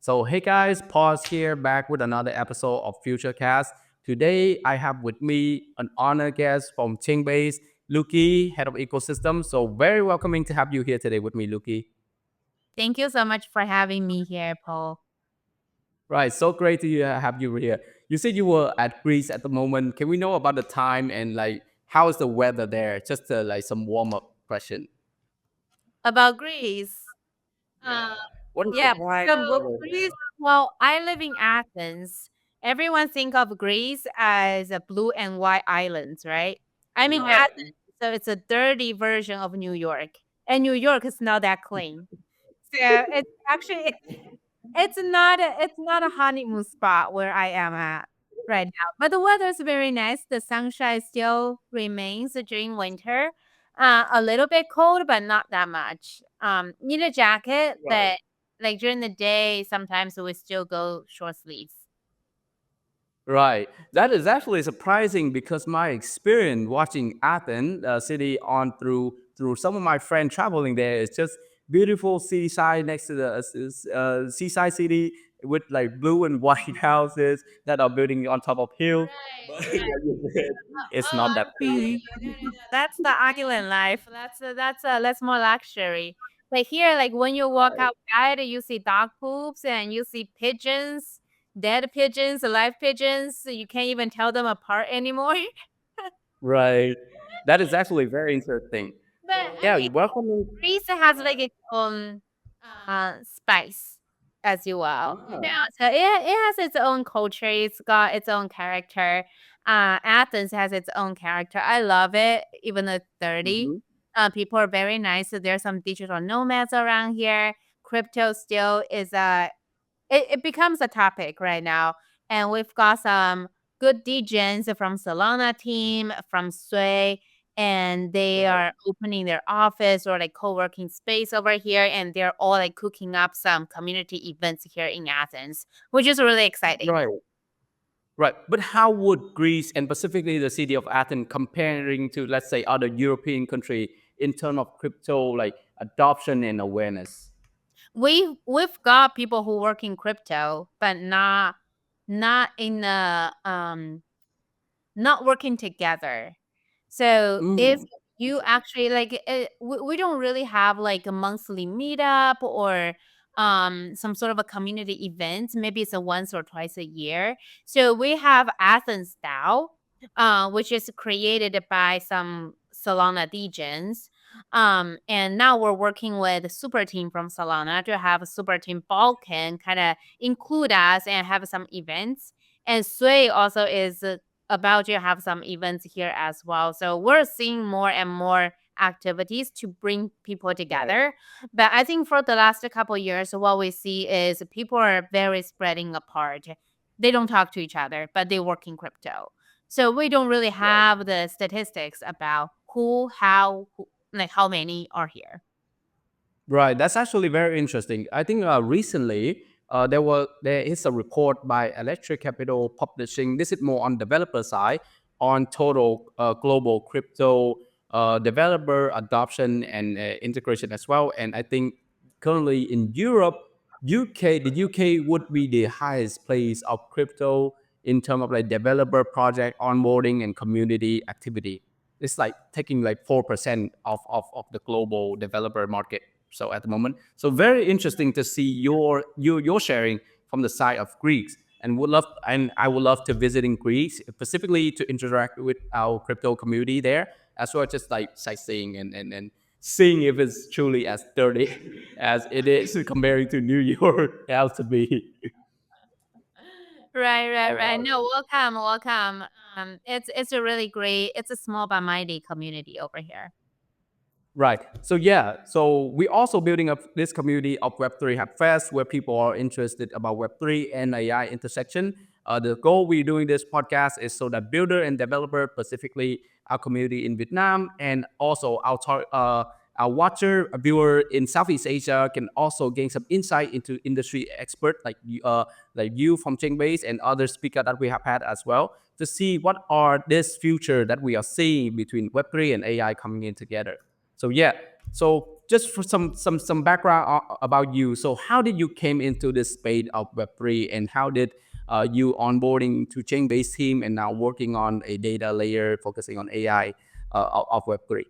So, hey guys, pause here, back with another episode of Futurecast. Today, I have with me an honored guest from Chainbase, Luki, head of ecosystem. So, very welcoming to have you here today with me, Luki. Thank you so much for having me here, Paul. Right, so great to have you here. You said you were at Greece at the moment. Can we know about the time and like how is the weather there? Just like some warm up question. About Greece. Uh, What is yeah, it like? Greece. Well, I live in Athens. Everyone think of Greece as a blue and white islands, right? I'm in Right. Athens, so it's a dirty version of New York, and New York is not that clean. So it's actually it's not a honeymoon spot where I am at right now. But the weather is very nice. The sunshine still remains during winter. A little bit cold, but not that much. Need a jacket, Right. but like during the day, sometimes we still go short sleeves. Right. That is actually surprising because my experience watching Athens city on through some of my friends traveling there is just beautiful seaside next to the seaside city with like blue and white houses that are building on top of hill. Right, But right. like you said, it's Oh, not that pretty. that's the island life. That's more luxury. Like here, like when you walk outside, you see dog poops and you see pigeons, dead pigeons, live pigeons. So you can't even tell them apart anymore. Right. That is actually very interesting. But So I yeah, mean, welcome. Greece has like its own spice as well. Yeah, so it has its own culture. It's got its own character. Athens has its own character. I love it, even though it's dirty. Mhm. People are very nice. So there's some digital nomads around here. Crypto still is it becomes a topic right now. And we've got some good DJs from Solana team, from Sway, and they Right. are opening their office or like co-working space over here. And they're all like cooking up some community events here in Athens, which is really exciting. Right. Right. But how would Greece and specifically the city of Athens comparing to, let's say, other European country in terms of crypto like adoption and awareness? We've got people who work in crypto, but not in a not working together. So if Mm. you actually like, we don't really have like a monthly meetup or some sort of a community event. Maybe it's a once or twice a year. So we have Athens DAO, which is created by some Solana degens. And now we're working with a super team from Solana to have a super team Balkan kind of include us and have some events. And Sway also is about to have some events here as well. So we're seeing more and more activities to bring people Right. together. But I think for the last couple of years, what we see is people are very spreading apart. They don't talk to each other, but they work in crypto. So we don't really Right. have the statistics about who, how, like how many are here. Right. That's actually very interesting. I think recently there is a report by Electric Capital Publishing. This is more on developer side on total global crypto developer adoption and integration as well. And I think currently in Europe, the UK would be the highest place of crypto in terms of like developer project onboarding and community activity. It's like taking like 4% of the global developer market. So at the moment, so very interesting to see your sharing from the side of Greeks, and I would love to visit in Greece specifically to interact with our crypto community there, as well as just like sightseeing and seeing if it's truly as dirty as it is comparing to New York has to be. Right, right, right. No, welcome, welcome. It's a really great. It's a small but mighty community over here. Right. So yeah. So we also building up this community of Web3 Hack Fest where people are interested about Web3 and AI intersection. The goal we're doing this podcast is so that builder and developer, specifically our community in Vietnam, and also our watcher, a viewer in Southeast Asia, can also gain some insight into industry expert like you from Chainbase and other speaker that we have had as well to see what are this future that we are seeing between Web3 and AI coming in together. So yeah, so just for some background about you. So how did you came into this space of Web3, and how did you onboarding to Chainbase team and now working on a data layer focusing on AI of Web3?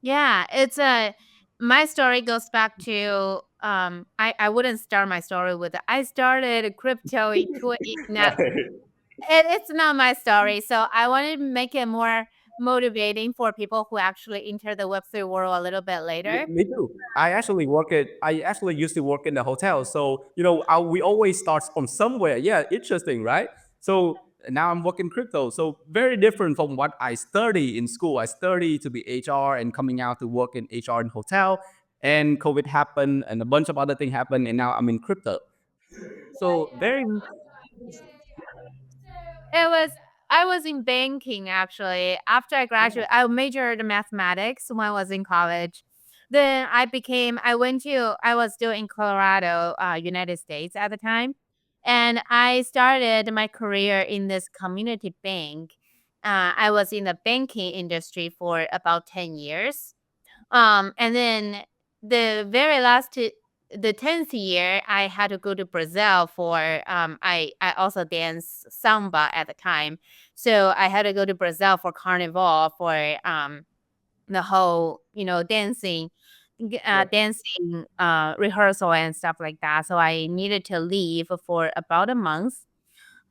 Yeah, it's a my story goes back to I wouldn't start my story with I started crypto in 20 not it's not my story. So I wanted to make it more motivating for people who actually enter the Web3 world a little bit later. Me too. I actually used to work in the hotel. So, we always start from somewhere. Yeah, interesting, right? So now I'm working crypto. So very different from what I study in school. I study to be HR and coming out to work in HR in hotel. And COVID happened and a bunch of other things happened. And now I'm in crypto. So very, It was I was in banking actually. After I graduated, I majored in mathematics when I was in college. Then I was still in Colorado, United States at the time. And I started my career in this community bank. I was in the banking industry for about 10 years. And then the 10th year, I had to go to Brazil for I also danced samba at the time. So I had to go to Brazil for carnival for the whole, yeah. dancing rehearsal and stuff like that. So I needed to leave for about a month.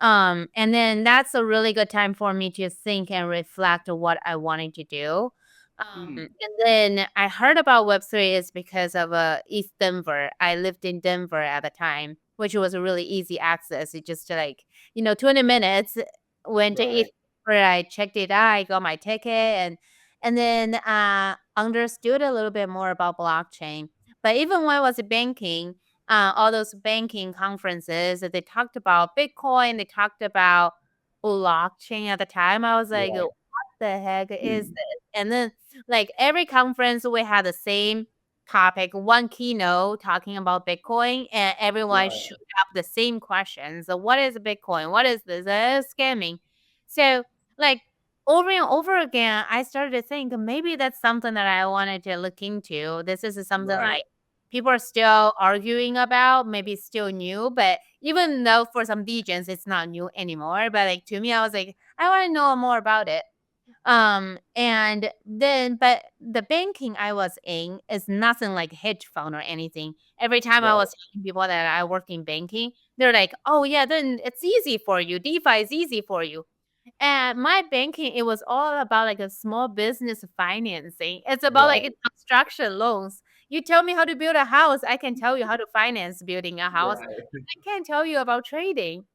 And then that's a really good time for me to think and reflect on what I wanted to do. Mm, And then I heard about Web3 is because of East Denver. I lived in Denver at the time, which was a really easy access. It just 20 minutes went to right. East Denver. I checked it out. I got my ticket and then understood a little bit more about blockchain. But even when I was banking, all those banking conferences that they talked about Bitcoin, they talked about blockchain at the time. I was like, Right. what the heck is Mm, this? And then like every conference we had the same topic, one keynote talking about Bitcoin, and everyone right. shoot up the same questions. So what is Bitcoin? What is this? Scamming. So like over and over again, I started to think maybe that's something that I wanted to look into. This is something Right. like people are still arguing about, maybe still new, but even though for some regions it's not new anymore, but like to me, I was like, I want to know more about it. And then, but the banking I was in is nothing like hedge fund or anything. Every time I Right. was telling people that I work in banking, they're like, oh yeah, then it's easy for you. DeFi is easy for you. And my banking, it was all about like a small business financing. It's about like Right. construction loans. You tell me how to build a house, I can tell you how to finance building a house. Right. I can't tell you about trading.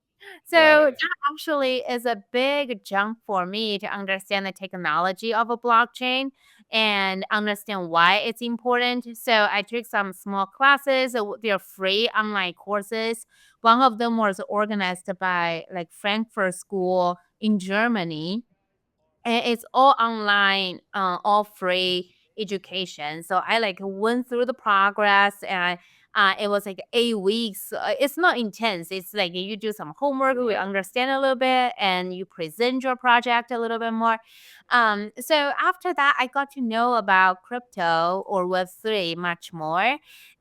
So Right. that actually is a big jump for me to understand the technology of a blockchain and understand why it's important. So I took some small classes. They're free online courses. One of them was organized by like Frankfurt School in Germany, and it's all online, all free education. So I like went through the progress and it was like 8 weeks. It's not intense. It's like you do some homework, we Right. understand a little bit, and you present your project a little bit more. So after that, I got to know about crypto or Web3 much more.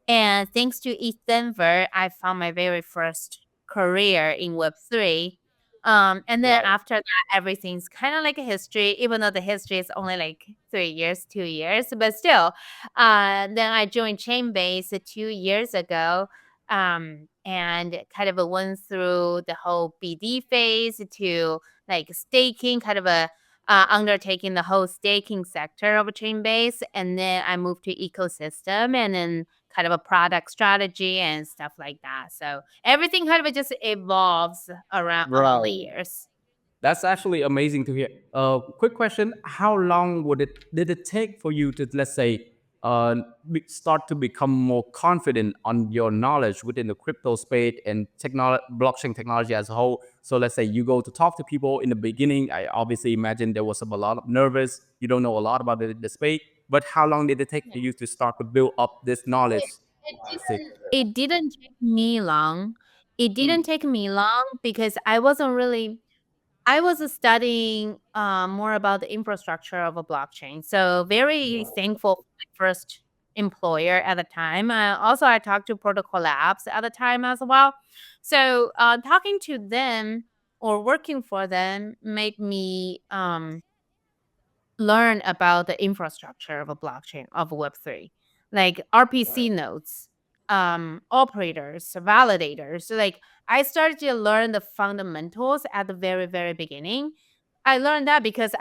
And thanks to East Denver, I found my very first career in Web3. And then Right. after everything's kind of like a history, even though the history is only like 3 years, 2 years, but still. Then I joined Chainbase 2 years ago, and kind of went through the whole BD phase to like staking, kind of a undertaking the whole staking sector of a Chainbase, and then I moved to ecosystem, and then kind of a product strategy and stuff like that. So everything kind of just evolves around along the Right. years. That's actually amazing to hear. Quick question: how long did it take for you to, let's say, start to become more confident on your knowledge within the crypto space and blockchain technology as a whole? So let's say you go to talk to people in the beginning. I obviously imagine there was a lot of nervous. You don't know a lot about the space, but how long did it take for you to start to build up this knowledge? Say, It didn't take me long. It didn't mm, take me long because I wasn't really. I was studying more about the infrastructure of a blockchain. So very thankful for my first employer at the time. Also, I talked to Protocol Labs at the time as well. So talking to them or working for them made me learn about the infrastructure of a blockchain of Web3, like RPC nodes, operators, validators. So like I started to learn the fundamentals at the very, very beginning. I learned that because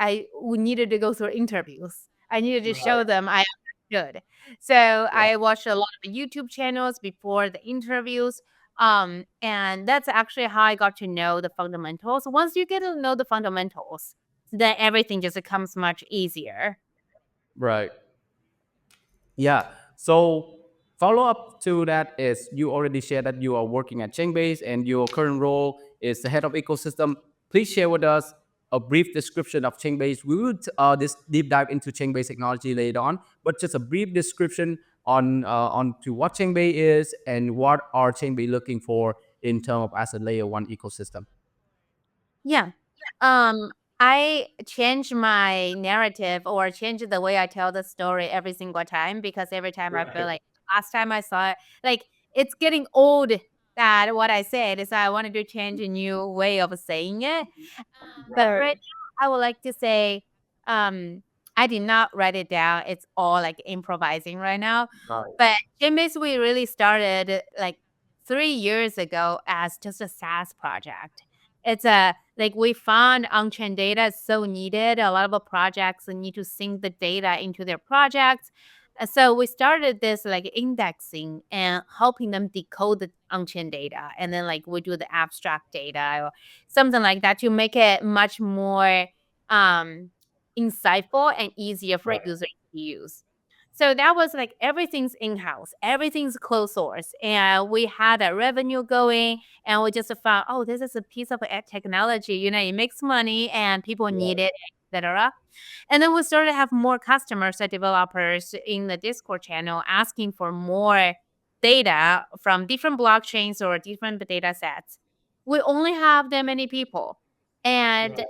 needed to go through interviews. I needed to show them I understood. So Yeah. I watched a lot of YouTube channels before the interviews. And that's actually how I got to know the fundamentals. Once you get to know the fundamentals, then everything just becomes much easier. Right. Yeah. So follow up to that is you already shared that you are working at Chainbase and your current role is the head of ecosystem. Please share with us a brief description of Chainbase. We will this deep dive into Chainbase technology later on, but just a brief description on to what Chainbase is and what are Chainbase looking for in terms of as a layer one ecosystem. Yeah. Um, I change my narrative or change the way I tell the story every single time because every time I feel Right. like last time I saw it, like it's getting old that what I said is I wanted to change a new way of saying it. But right now, I would like to say, um, I did not write it down. It's all like improvising right now. Right. But Chainbase, we really started like 3 years ago as just a SaaS project. It's a like we found on-chain data is so needed. A lot of projects need to sync the data into their projects. So we started this like indexing and helping them decode the on-chain data, and then like we do the abstract data something like that to make it much more um insightful and easier for Right. users to use. So that was like everything's in-house, everything's closed source, and we had a revenue going, and we just found, oh, this is a piece of technology, it makes money and people need it, etc. And then we started to have more customers and developers in the Discord channel asking for more data from different blockchains or different data sets. We only have that many people. And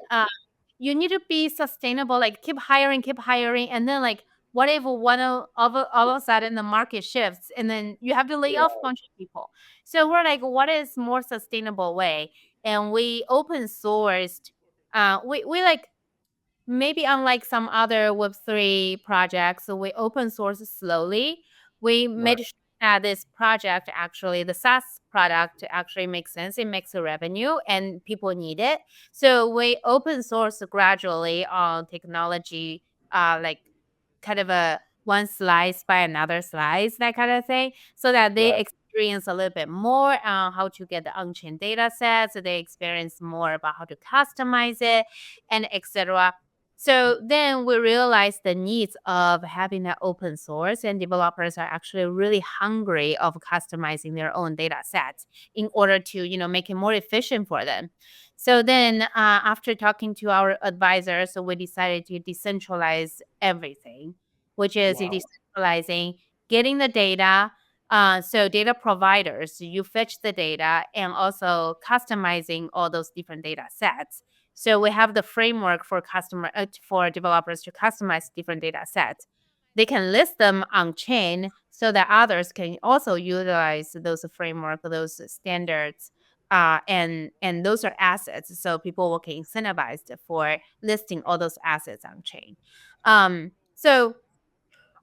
you need to be sustainable, like keep hiring. And then like what if all of a sudden the market shifts and then you have to lay off a bunch of people? So we're like, what is more sustainable way? And we open sourced we like maybe unlike some other Web3 projects, so we open source slowly. We made sure that this project actually, the SaaS product actually makes sense. It makes a revenue and people need it. So we open source gradually on technology, like kind of a one slice by another slice, that kind of thing, so that they Right. experience a little bit more on how to get the on-chain data sets. So they experience more about how to customize it and etc. So then we realized the needs of having that open source, and developers are actually really hungry of customizing their own data sets in order to, make it more efficient for them. So then after talking to our advisors, so we decided to decentralize everything, which is Wow. decentralizing, getting the data. So data providers, you fetch the data and also customizing all those different data sets. So we have the framework for for developers to customize different data sets. They can list them on chain so that others can also utilize those framework, those standards, and those are assets. So people will get incentivized for listing all those assets on chain. So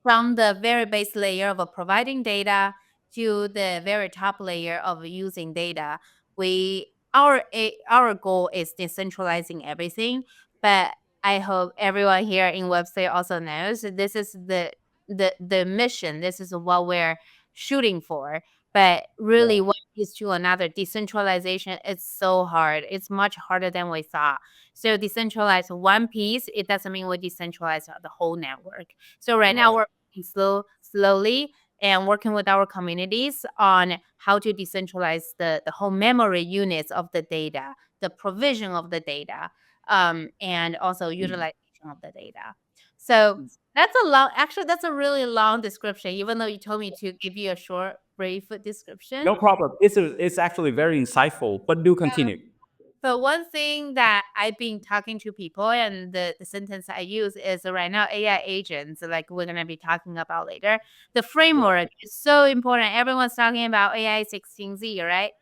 from the very base layer of providing data to the very top layer of using data, our goal is decentralizing everything. But I hope everyone here in Web3 also knows that this is the mission. This is what we're shooting for. But really, what is to another decentralization? It's so hard. It's much harder than we thought. So decentralize one piece, it doesn't mean we decentralize the whole network. So right now Right. we're working slowly and working with our communities on how to decentralize the whole memory units of the data, the provision of the data, and also utilization of the data. So that's a really long description, even though you told me to give you a short, brief description. No problem. It's actually very insightful, but do continue. But one thing that I've been talking to people, and the sentence I use is right now AI agents, like we're gonna be talking about later. The framework is so important. Everyone's talking about AI 16Z, right?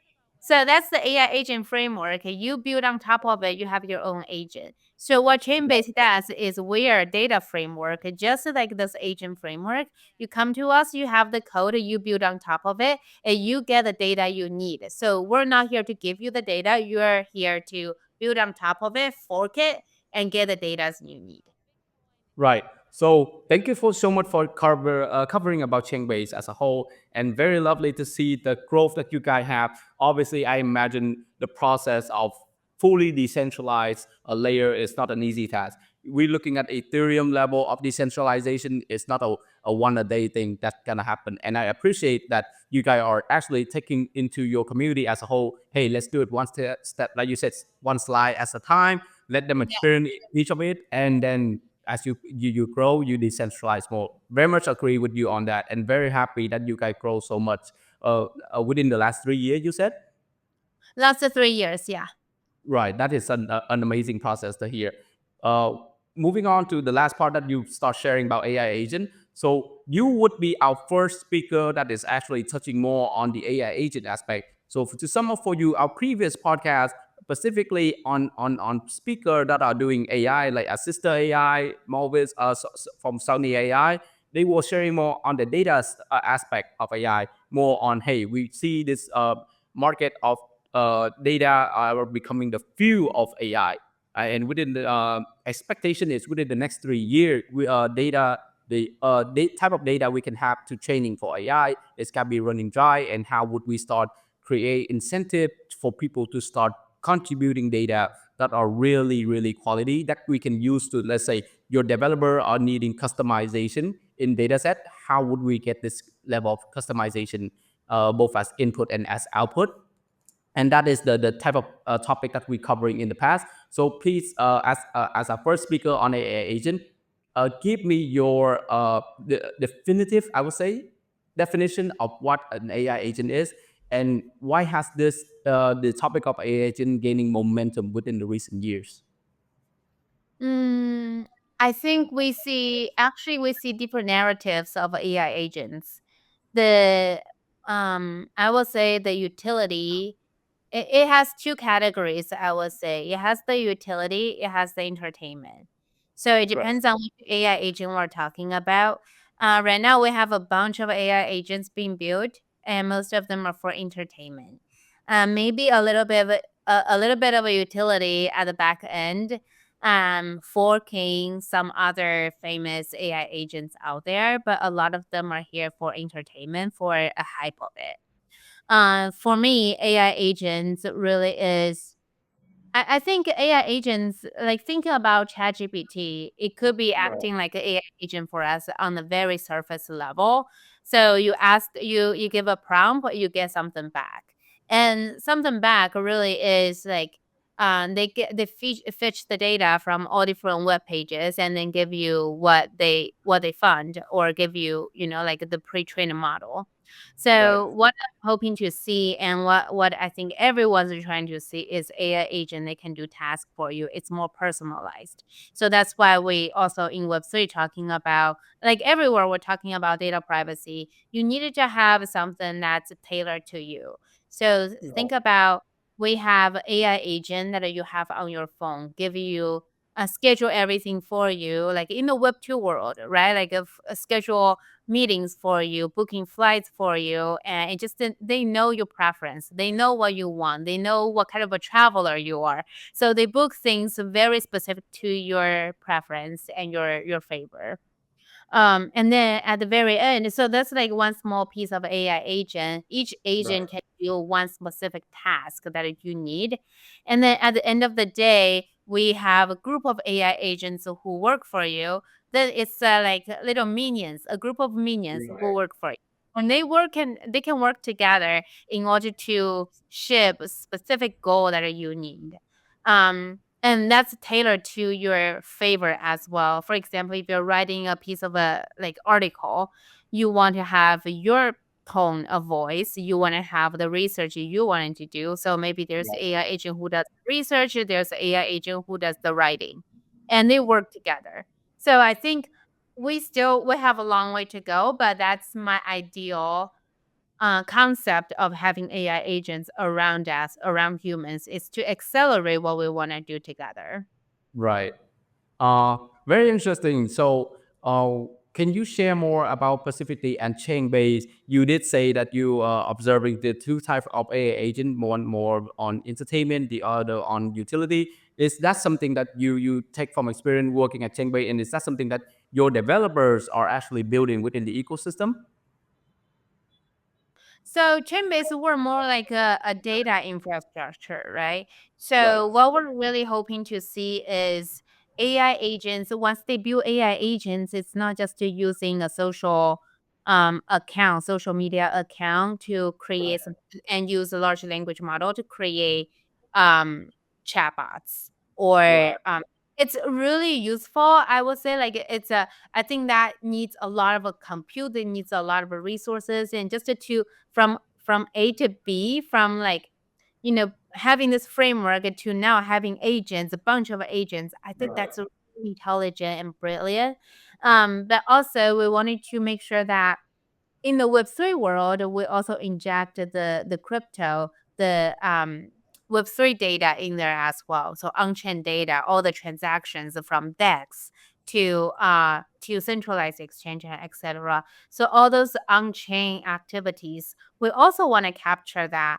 So that's the AI agent framework. You build on top of it, you have your own agent. So what Chainbase does is we are a data framework, just like this agent framework. You come to us, you have the code, you build on top of it, and you get the data you need. So we're not here to give you the data. You're here to build on top of it, fork it, and get the data you need. Right. So thank you for so much for covering about Chainbase as a whole, and very lovely to see the growth that you guys have. Obviously, I imagine the process of fully decentralized a layer is not an easy task. We're looking at Ethereum level of decentralization. It's not a one a day thing that's gonna happen. And I appreciate that you guys are actually taking into your community as a whole. Hey, let's do it one step, like you said, one slide at a time. Let them Yeah. experience each of it, and then as you grow, you decentralize more. Very much agree with you on that, and very happy that you guys grow so much within the last 3 years. You said. Last 3 years, yeah. Right, that is an amazing process to hear. Uh, Moving on to the last part that you start sharing about AI agent. So you would be our first speaker that is actually touching more on the AI agent aspect. So to sum up for you, our previous podcast specifically on speaker that are doing AI like Assistant AI, Malvis from Sony AI, they were sharing more on the data aspect of AI, more on hey, we see this market of data are becoming the fuel of AI. And within the expectation is within the next 3 years, data, the type of data we can have to training for AI is can be running dry. And how would we start create incentive for people to start contributing data that are really really quality that we can use to, let's say your developer are needing customization in data set. How would we get this level of customization both as input and as output? And that is the type of topic that we're covering in the past. So please, as our first speaker on AI agent, give me your definitive, I would say, definition of what an AI agent is, and why has this the topic of AI agent gaining momentum within the recent years? Mm, I think we see different narratives of AI agents. The I will say the utility, it has two categories, I would say. It has the utility, it has the entertainment. So it Right. depends on which AI agent we're talking about. Right now, we have a bunch of AI agents being built, and most of them are for entertainment. Maybe a little bit of a utility at the back end, forking some other famous AI agents out there, but a lot of them are here for entertainment, for a hype of it. For me, AI agents really is. I think AI agents, like thinking about ChatGPT, it could be acting like an AI agent for us on the very surface level. So you give a prompt, but you get something back, and something back really is like they fetch the data from all different web pages and then give you what they found, or give you, like the pre-trained model. Right. So what hoping to see, and what I think everyone's trying to see, is AI agent. They can do tasks for you. It's more personalized. So that's why we also in Web3 talking about, like everywhere we're talking about data privacy. You needed to have something that's tailored to you. So think about, we have AI agent that you have on your phone, give you schedule everything for you, like in the Web2 world, right? Like schedule meetings for you, booking flights for you, and it just they know your preference. They know what you want. They know what kind of a traveler you are. So they book things very specific to your preference and your favor. And then at the very end, so that's like one small piece of AI agent. Each agent can do one specific task that you need. And then at the end of the day, we have a group of AI agents who work for you. Then it's like little minions, a group of minions who work for you. And they can work together in order to ship a specific goal that you need. And that's tailored to your favor as well. For example, if you're writing a piece of a like article, you want to have your tone of voice. You want to have the research you wanted to do. So maybe there's AI agent who does research, there's AI agent who does the writing, and they work together. So I think we have a long way to go, but that's my ideal concept of having AI agents around us, around humans, is to accelerate what we want to do together. Right. Very interesting. So, can you share more about specifically and Chainbase? You did say that you are observing the two types of AI agent, one more on entertainment, the other on utility. Is that something that you take from experience working at Chainbase, and is that something that your developers are actually building within the ecosystem? So Chainbase, we're more like a data infrastructure, right? Right. So what we're really hoping to see is AI agents. Once they build AI agents, it's not just to using a social account, social media account to create some, and use a large language model to create um chatbots, or Right. it's really useful. I would say like it's a, I think that needs a lot of a compute, it needs a lot of resources, and just to from A to B, from like, having this framework to now having agents, a bunch of agents. I think Right. that's really intelligent and brilliant. But also we wanted to make sure that in the Web3 world, we also inject the crypto, the Web3 data in there as well. So on-chain data, all the transactions from DEX to centralized exchange and etc. So all those on-chain activities, we also want to capture that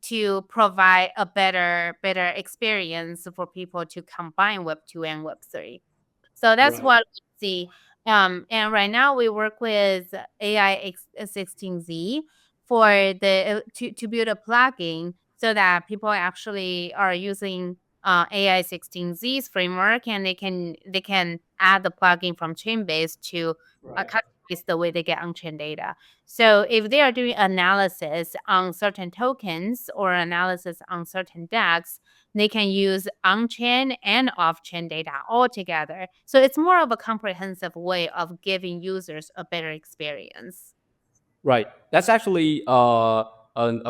to provide a better experience for people to combine Web2 and Web3. So that's Right. what we see. And right now we work with AI16Z for to build a plugin so that people actually are using AI16Z's framework, and they can add the plugin from Chainbase to Right. customize the way they get on-chain data. So if they are doing analysis on certain tokens or analysis on certain DEX, they can use on-chain and off-chain data all together. So it's more of a comprehensive way of giving users a better experience. Right. That's actually a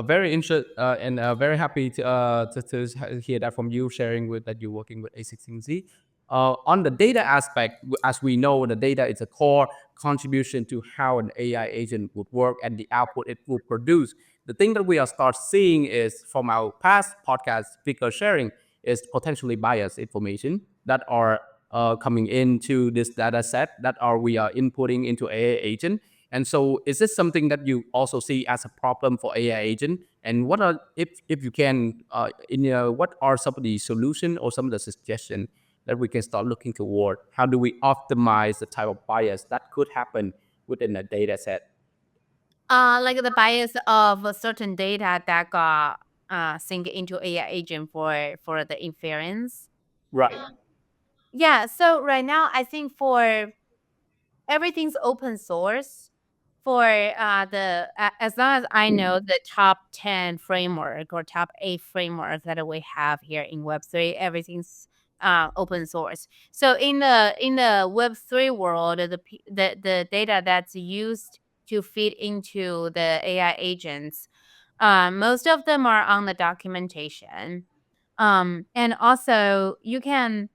very and very happy to hear that from you, sharing with that you're working with A16Z. On the data aspect, as we know, the data is a core contribution to how an AI agent would work and the output it will produce. The thing that we are start seeing is from our past podcast speaker sharing is potentially biased information that are coming into this data set that are we are inputting into AI agent. And so, is this something that you also see as a problem for AI agent? And what are, if you can, what are some of the solution or some of the suggestion that we can start looking toward? How do we optimize the type of bias that could happen within a data set? Like the bias of a certain data that got synced into AI agent for the inference. Right. Yeah. So right now, I think for everything's open source. For as long as I know the top 10 framework or top 8 framework that we have here in Web3, everything's open source. So in the Web3 world, the data that's used to feed into the AI agents, most of them are on the documentation. And also you can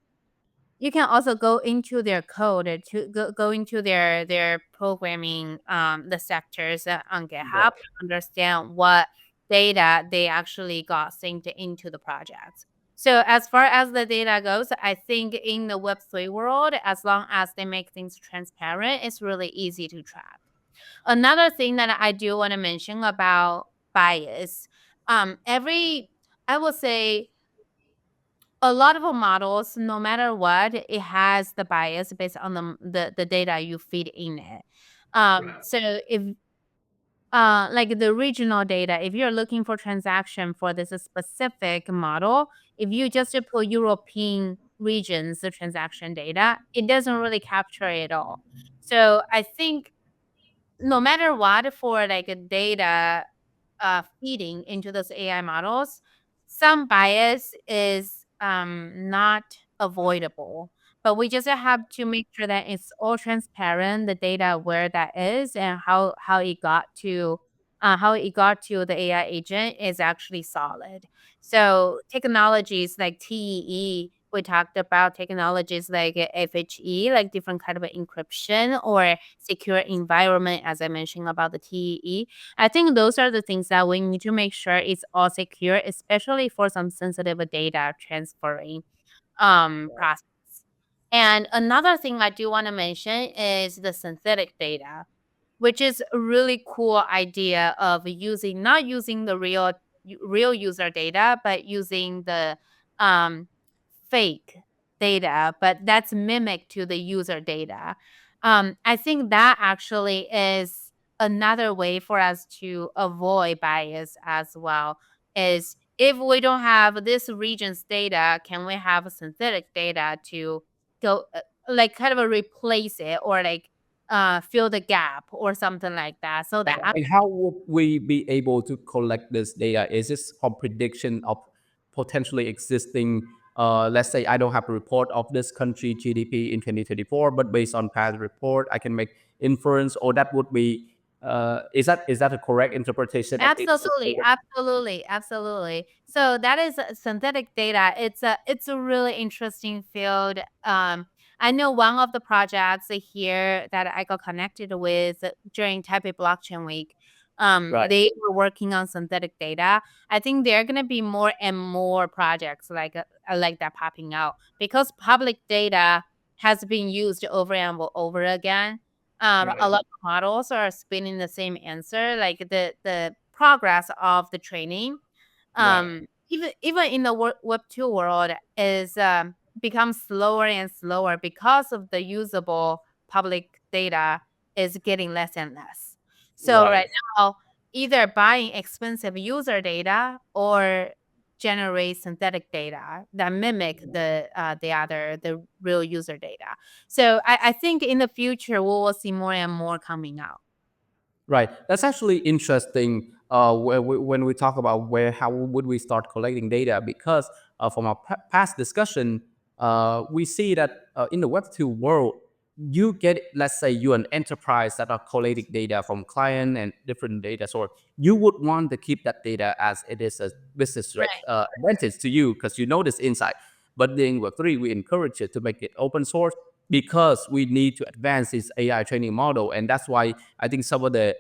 also go into their code to go into their programming, the sectors on GitHub, Right. to understand what data they actually got synced into the project. So as far as the data goes, I think in the Web3 world, as long as they make things transparent, it's really easy to track. Another thing that I do want to mention about bias, every I will say a lot of models, no matter what, it has the bias based on the data you feed in it. So if like the regional data, if you're looking for transaction for this specific model, if you just put European regions the transaction data, it doesn't really capture it all. So I think no matter what, for like a data feeding into those AI models, some bias is not avoidable. but we just have to make sure that it's all transparent, the data where that is and how it got to the AI agent is actually solid. So technologies like TEE, we talked about technologies like FHE, like different kind of encryption or secure environment, as I mentioned about the TEE. I think those are the things that we need to make sure it's all secure, especially for some sensitive data transferring process. And another thing I do want to mention is the synthetic data, which is a really cool idea of using not using the real user data, but using the um, fake data, but that's mimic to the user data. I think that actually is another way for us to avoid bias as well. Is if we don't have this region's data, can we have synthetic data to go like kind of replace it or like fill the gap or something like that? So that And how would we be able to collect this data? Is this from prediction of potentially existing? Let's say I don't have a report of this country GDP in 2024, but based on past report, I can make inference, or that would be. Is that a correct interpretation of it? Absolutely, absolutely, absolutely. So that is synthetic data. It's a really interesting field. I know one of the projects here that I got connected with during Taipei Blockchain Week. Right, They were working on synthetic data. I think there are gonna be more and more projects like that popping out because public data has been used over and over again. A right, lot of models are spinning the same answer, like the progress of the training, right, even in the Web2 world is becomes slower and slower because of the usable public data is getting less and less. So right. right now, either buying expensive user data or generate synthetic data that mimic the real user data. So I think in the future we will see more and more coming out. Right. That's actually interesting. When we talk about how would we start collecting data, because from our past discussion, we see that in the Web2 world, you get, let's say, you're an enterprise that are collecting data from client and different data source. You would want to keep that data as it is a business Right. advantage to you because you know this insight. But in Web3, we encourage you to make it open source because we need to advance this AI training model, and that's why I think some of the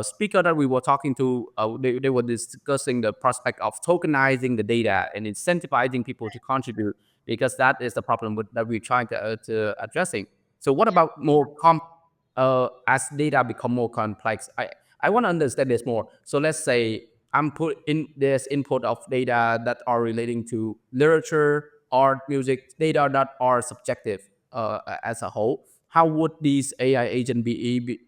speaker that we were talking to, they were discussing the prospect of tokenizing the data and incentivizing people to contribute because that is the problem that we're trying to addressing. So what about as data become more complex? I want to understand this more. So let's say I'm put in this input of data that are relating to literature, art, music, data that are subjective as a whole. How would these AI agent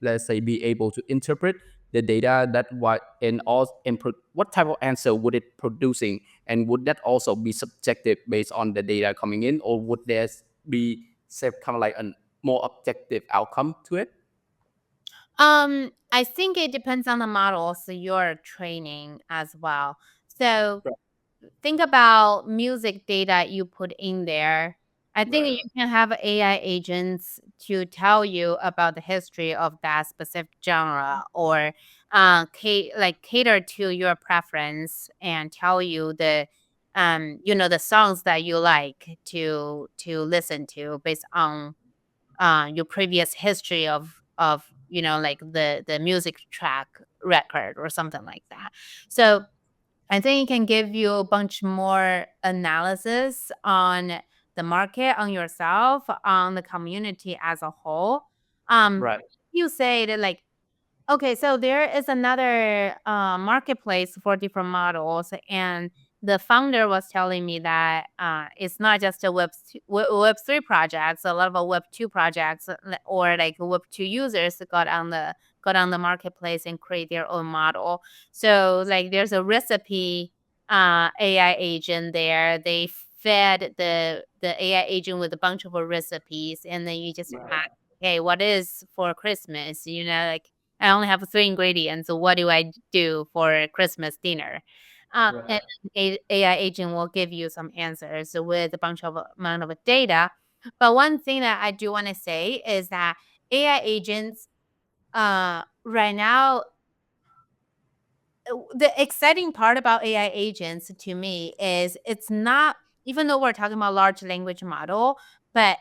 let's say, be able to interpret the data that what and all and what type of answer would it producing, and would that also be subjective based on the data coming in, or would there be say kind of like a more objective outcome to it? I think it depends on the models you're training as well. So Right, think about music data you put in there. I think right, you can have AI agents to tell you about the history of that specific genre or cater to your preference and tell you the songs that you like to listen to based on your previous history of like the music track record or something like that. So I think it can give you a bunch more analysis on the market, on yourself, on the community as a whole. right, You say that like, okay, so there is another marketplace for different models, and the founder was telling me that it's not just a Web3 projects. A lot of Web2 projects or like Web2 users got on the marketplace and create their own model. So like, there's a recipe AI agent there. They fed the AI agent with a bunch of recipes, and then you just right, ask, "Hey, what is for Christmas?" Like I only have 3 ingredients, so what do I do for Christmas dinner? right, And AI agent will give you some answers with a bunch of amount of data. But one thing that I do want to say is that AI agents, right now, the exciting part about AI agents to me is it's not, even though we're talking about large language model, but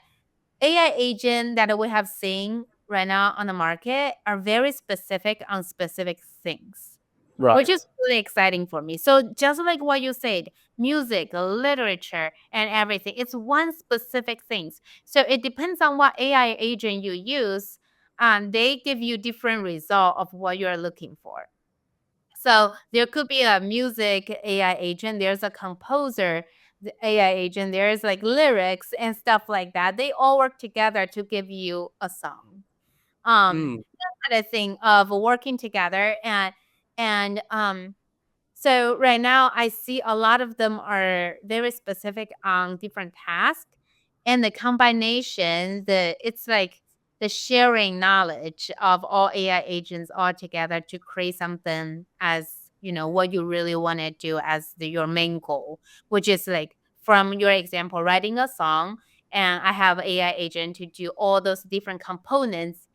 AI agent that we have seen right now on the market are very specific on specific things, which Right. is really exciting for me. So just like what you said, music, literature, and everything, it's one specific things. So it depends on what AI agent you use, and they give you different result of what you're looking for. So there could be a music AI agent, there's a composer AI agent, there's like lyrics and stuff like that. They all work together to give you a song. Mm. That kind of thing of working together, and so right now I see a lot of them are very specific on different tasks, and the combination, it's like the sharing knowledge of all AI agents all together to create something as, what you really want to do as your main goal, which is like from your example, writing a song, and I have AI agent to do all those different components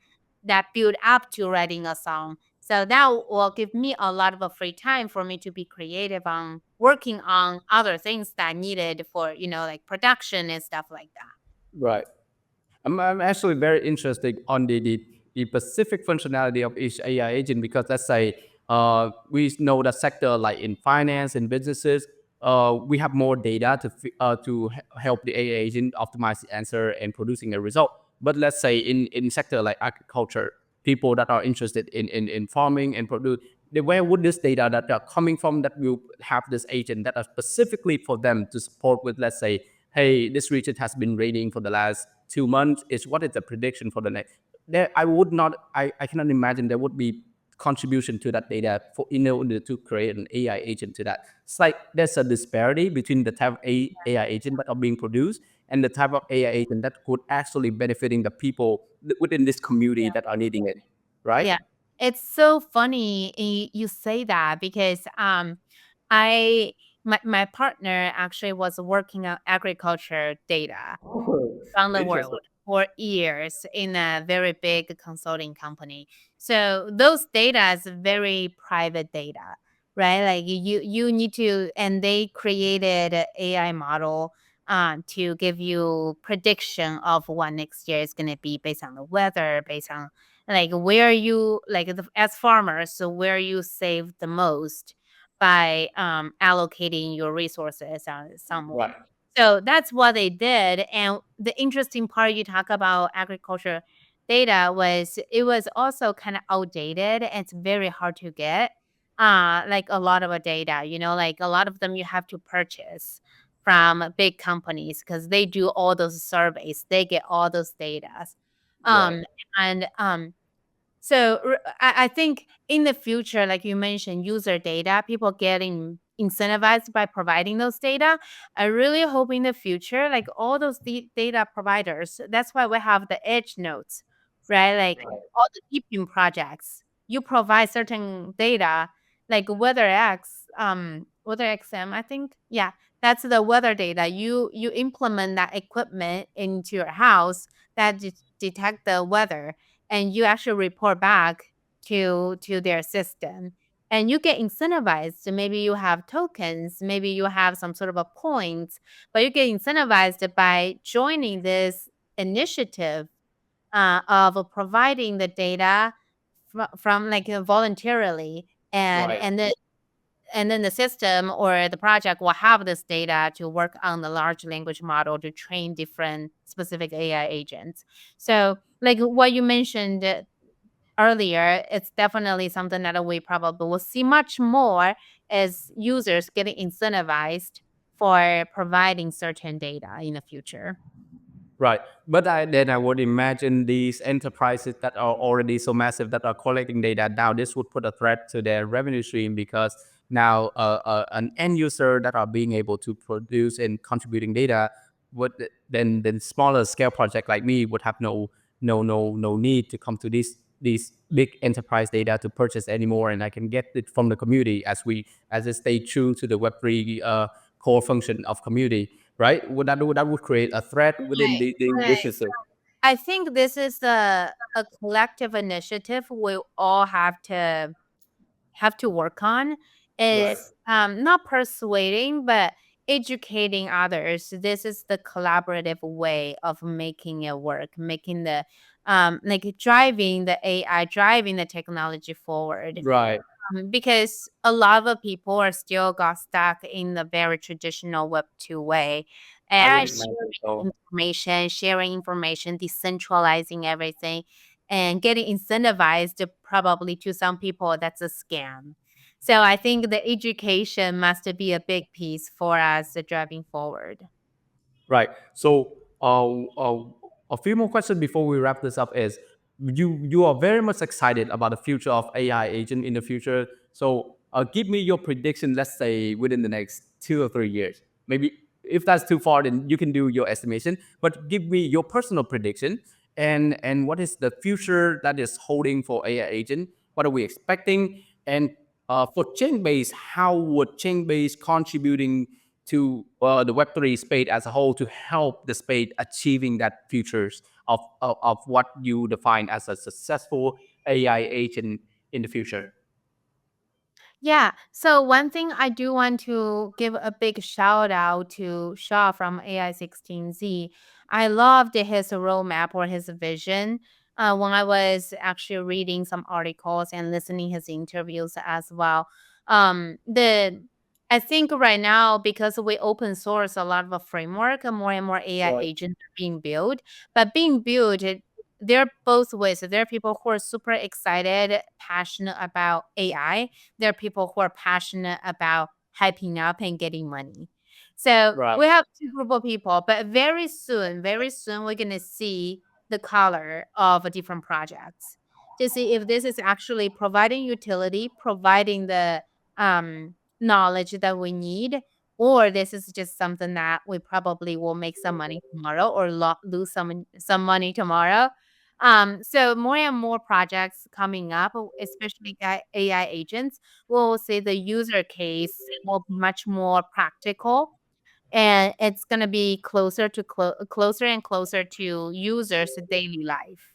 that build up to writing a song. So that will give me a lot of a free time for me to be creative on working on other things that needed for, like production and stuff like that. Right. I'm actually very interested on the specific functionality of each AI agent because let's say we know that sector like in finance and businesses, we have more data to help the AI agent optimize the answer and producing a result. But let's say in sector like agriculture, people that are interested in farming and produce, where would this data that are coming from that will have this agent that are specifically for them to support with, let's say, hey, this region has been raining for the last 2 months. Is what is the prediction for the next? There, I cannot imagine there would be contribution to that data for in order to create an AI agent to that. It's like there's a disparity between the type of AI agent that are being produced and the type of AI agent that could actually benefiting the people within this community that are needing it, right? Yeah. It's so funny you say that because I my partner actually was working on agriculture data Oh, around the interesting. world for years in a very big consulting company. So those data is very private data, right? Like you need to, and they created a AI model to give you prediction of what next year is going to be based on the weather, based on like where you like as farmers, so where you save the most by allocating your resources somewhere. Right. So that's what they did. And the interesting part you talk about agriculture data was it was also kind of outdated. And it's very hard to get. Like a lot of data, like a lot of them you have to purchase from big companies because they do all those surveys. They get all those data. Right. Um, and so I think in the future, like you mentioned, user data, people getting incentivized by providing those data. I really hope in the future, like all those data providers, that's why we have the edge nodes, right? Like all the deep projects, you provide certain data, like WeatherX, I think, yeah, that's the weather data. You implement that equipment into your house that detect the weather, and you actually report back to their system, and you get incentivized. So maybe you have tokens, maybe you have some sort of a points, but you get incentivized by joining this initiative of providing the data from like voluntarily, and Right. and then the system or the project will have this data to work on the large language model to train different specific AI agents. So, like what you mentioned earlier, it's definitely something that we probably will see much more as users getting incentivized for providing certain data in the future. Right. But then I would imagine these enterprises that are already so massive that are collecting data now, this would put a threat to their revenue stream because now an end user that are being able to produce and contributing data would then smaller scale project like me would have no need to come to these big enterprise data to purchase anymore, and I can get it from the community as it stay true to the Web3 core function of community. right? Would create a threat within Right, the right. English system. I think this is a collective initiative we all have to work on. Right. Is not persuading, but educating others. This is the collaborative way of making it work, making the like driving the AI, driving the technology forward. Right. Because a lot of people are still got stuck in the very traditional Web2 way. I And would imagine so. sharing information, decentralizing everything, and getting incentivized probably to some people that's a scam. So I think the education must be a big piece for us driving forward. Right. So, a few more questions before we wrap this up is you are very much excited about the future of AI agent in the future. So, give me your prediction. Let's say within the next 2 or 3 years. Maybe if that's too far, then you can do your estimation. But give me your personal prediction and what is the future that is holding for AI agent? What are we expecting? And for Chainbase, how would Chainbase contributing to the Web3 space as a whole to help the space achieving that futures of what you define as a successful AI agent in the future? Yeah. So one thing I do want to give a big shout out to Shaw from AI16Z. I loved his roadmap or his vision when I was actually reading some articles and listening his interviews as well. The I think right now because we open source a lot of a framework, more and more AI Right. agents are being built. But being built, there are both ways. There are people who are super excited, passionate about AI. There are people who are passionate about hyping up and getting money. So Right. we have two group of people, but very soon, we're gonna see the color of different projects to see if this is actually providing utility, providing the knowledge that we need, or this is just something that we probably will make some money tomorrow or lose some money tomorrow. So more and more projects coming up, especially AI agents, we'll see the user case will be much more practical, and it's going to be closer and closer to users' daily life.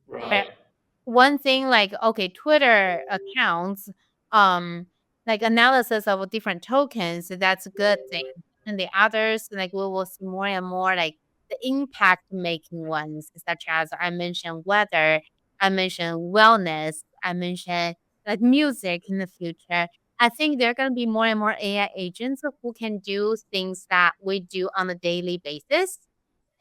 Right. But one thing like, okay, Twitter accounts, um, like analysis of different tokens, that's a good thing. And the others, like we will see more and more like the impact making ones, such as I mentioned weather, I mentioned wellness, I mentioned like music in the future. I think there are going to be more and more AI agents who can do things that we do on a daily basis,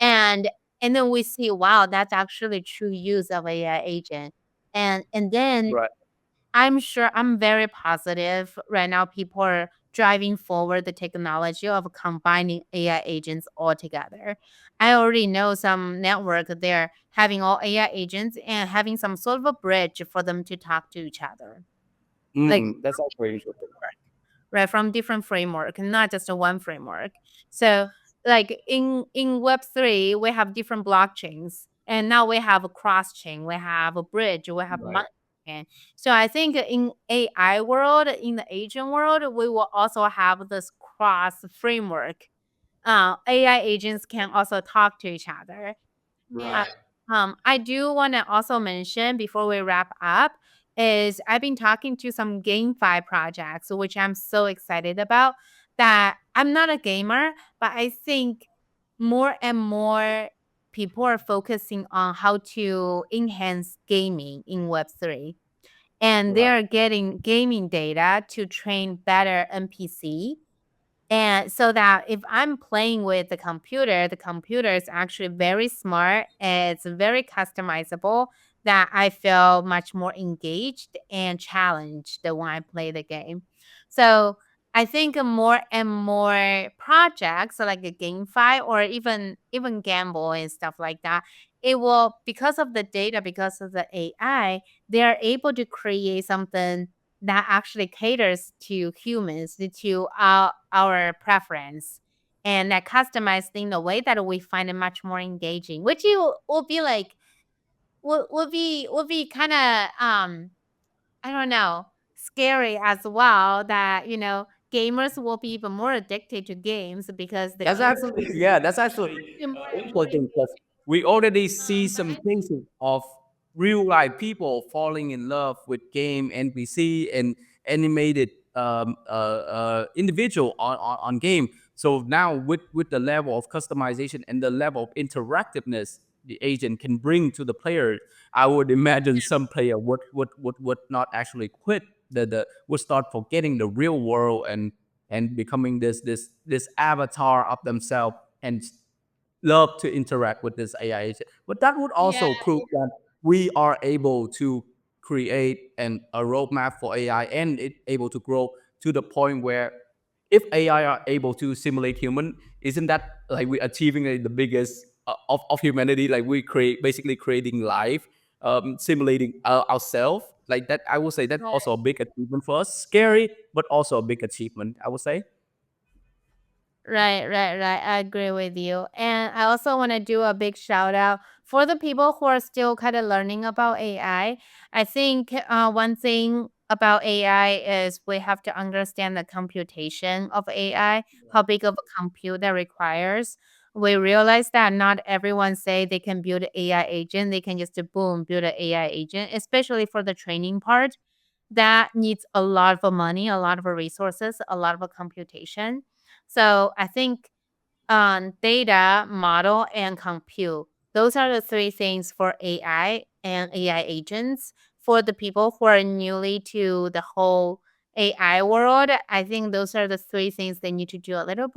and and then we see, wow, that's actually true use of AI agent. And then Right. I'm very positive right now people are driving forward the technology of combining AI agents all together. I already know some network they're having all AI agents and having some sort of a bridge for them to talk to each other. Like That's actually interesting. right, from different framework, not just a one framework. So like in Web3 we have different blockchains, and now we have a cross chain, we have a bridge, we have Right. multi-chain. So I think in AI world, in the agent world, we will also have this cross framework. AI agents can also talk to each other. uh, Right. I do want to also mention before we wrap up is I've been talking to some GameFi projects, which I'm so excited about. That I'm not a gamer, but I think more and more people are focusing on how to enhance gaming in Web3. And Right. they're getting gaming data to train better NPC, and so that if I'm playing with the computer is actually very smart. It's very customizable that I feel much more engaged and challenged when I play the game. So I think more and more projects like a GameFi or even gamble and stuff like that, it will, because of the data, because of the AI, they are able to create something that actually caters to humans, to our preference, and that customized in a way that we find it much more engaging, which you will be like will be kind of I don't know, scary as well, that gamers will be even more addicted to games because the That's game actually yeah, that's actually important because we already see some cases of real life people falling in love with game NPC and animated individual on game. So now with the level of customization and the level of interactiveness the agent can bring to the player, I would imagine some player would not actually quit the would start forgetting the real world and becoming this avatar of themselves and love to interact with this AI agent. But that would Yeah. also prove that we are able to create a roadmap for AI and it able to grow to the point where if AI are able to simulate human, isn't that like we achieving the biggest of humanity? Like we create basically creating life, simulating ourselves. Like that, I would say that's Right. also a big achievement for us. Scary, but also a big achievement. I would say. Right. I agree with you. And I also want to do a big shout out for the people who are still kind of learning about AI. I think one thing about AI is we have to understand the computation of AI, how big of a compute that requires. We realize that not everyone say they can build an AI agent. They can just boom build an AI agent, especially for the training part. That needs a lot of money, a lot of resources, a lot of computation. So I think data, model, and compute. Those are the three things for AI and AI agents. For the people who are newly to the whole AI world, I think those are the three things they need to do a little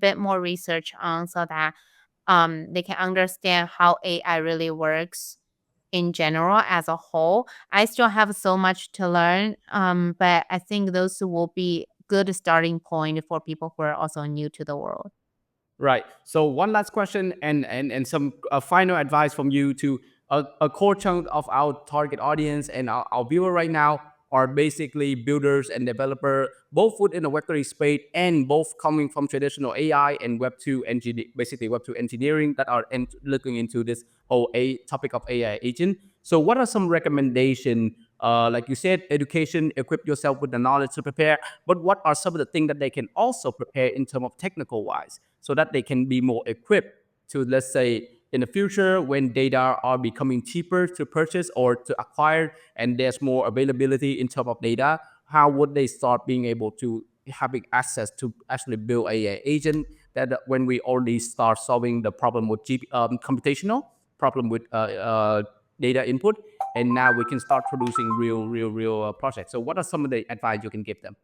bit more research on so that they can understand how AI really works in general as a whole. I still have so much to learn, but I think those will be good starting point for people who are also new to the world. Right. So one last question and some final advice from you to a core chunk of our target audience and our viewer right now are basically builders and developer, both within the Web3 space and both coming from traditional AI and Web2 basically Web2 engineering that are looking into this whole topic of AI agent. So what are some recommendation? Like you said, education, equip yourself with the knowledge to prepare. But what are some of the things that they can also prepare in terms of technical wise, so that they can be more equipped to, let's say, in the future when data are becoming cheaper to purchase or to acquire, and there's more availability in terms of data, how would they start being able to having access to actually build a agent that when we already start solving the problem with computational problem with data input, and now we can start producing real projects. So what are some of the advice you can give them?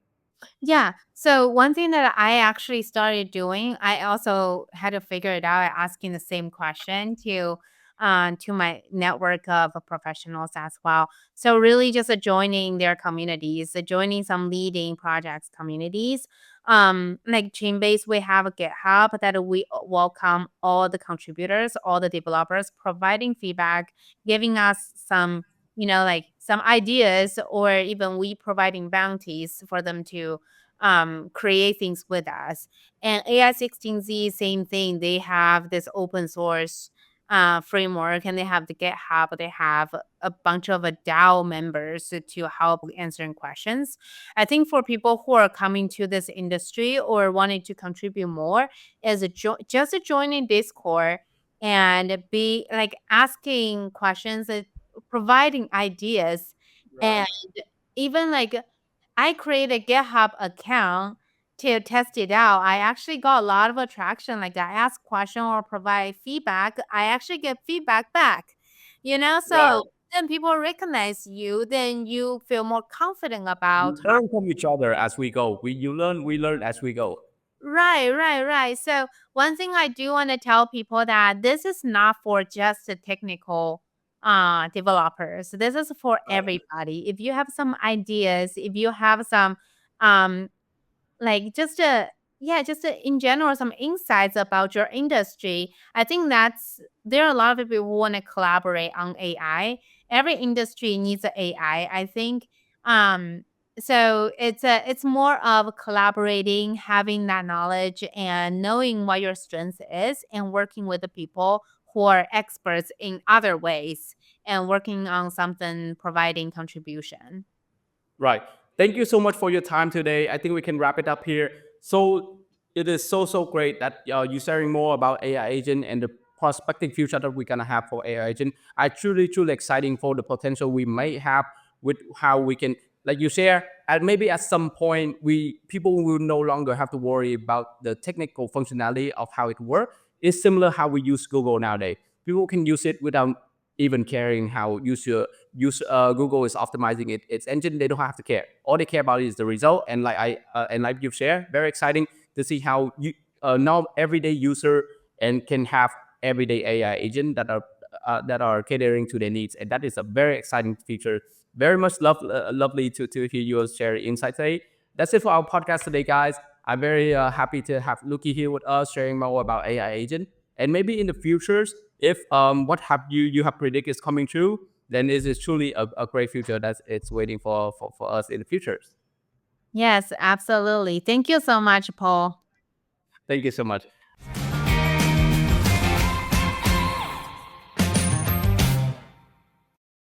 Yeah. So one thing that I actually started doing, I also had to figure it out asking the same question to my network of professionals as well. So really just joining their communities, joining some leading projects communities. Like Chainbase, we have a GitHub that we welcome all the contributors, all the developers, providing feedback, giving us some like some ideas, or even we providing bounties for them to create things with us. And AI16Z, same thing. They have this open source framework, and they have the GitHub. They have a bunch of DAO members to help answering questions. I think for people who are coming to this industry or wanting to contribute more, is just joining Discord and be like asking questions, providing ideas, and even like I created a GitHub account to test it out. I actually got a lot of attraction like that. I ask question or provide feedback. I actually get feedback back. Right. So then people recognize you, then you feel more confident We about. learn from each other as we go. You learn, we learn as we go. Right. So one thing I do want to tell people that this is not for just the technical developers. This is for everybody. If you have some ideas, if you have some um like just in general some insights about your industry, I think that's there are a lot of people who want to collaborate on AI. Every industry needs an AI, I think. So it's more of collaborating, having that knowledge and knowing what your strength is, and working with the people who are experts in other ways, and working on something providing contribution. Right. Thank you so much for your time today. I think we can wrap it up here. So it is so great that you sharing more about AI agent and the prospective future that we're gonna have for AI agent. I truly exciting for the potential we may have with how we can, like you share, and maybe at some point people will no longer have to worry about the technical functionality of how it works. It's similar how we use Google nowadays. People can use it without even caring how Google is optimizing its engine. They don't have to care. All they care about is the result. And like you've shared, very exciting to see how you now everyday user and can have everyday AI agent that are catering to their needs, and that is a very exciting feature. Very much lovely to hear you share insights today. That's it for our podcast today, guys. I'm very happy to have Luki here with us, sharing more about AI agent, and maybe in the futures, if what have you have predict is coming true, then this is truly a great future that it's waiting for us in the futures. Yes, absolutely. Thank you so much, Paul. Thank you so much.